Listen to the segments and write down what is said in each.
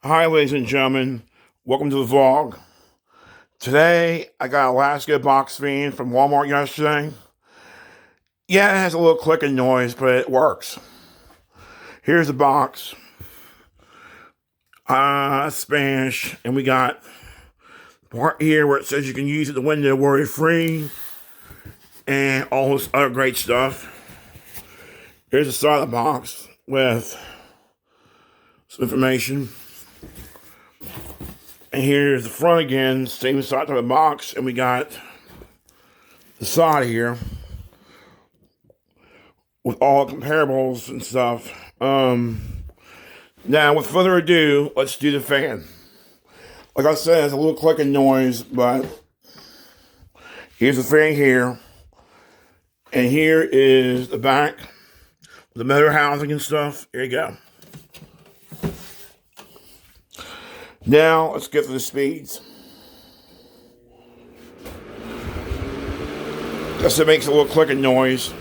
Hi, ladies and gentlemen. Welcome to the vlog. Today, I got a lasko box fan from Walmart yesterday. Yeah, it has a little clicking noise, but it works. Here's the box. Spanish, and we got part here where it says you can use it the window worry-free, and all this other great stuff. Here's the side of the box with some information. And here's the front again, same side of the box, and we got the side here with all the comparables and stuff. Now, with further ado, let's do the fan. Like I said, it's a little clicking noise, but here's the fan here. And here is the back, the motor housing and stuff. Here you go. Now, let's get to the speeds. Guess it makes a little clicking noise.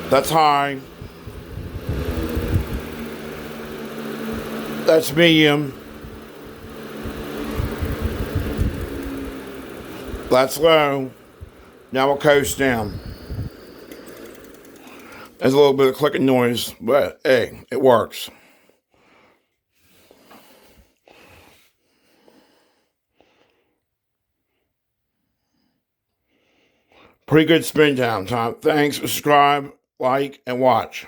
That's high. That's medium. That's low. Now we'll coast down. There's a little bit of clicking noise, but hey, it works. Pretty good spin down time. Thanks, subscribe, like, and watch.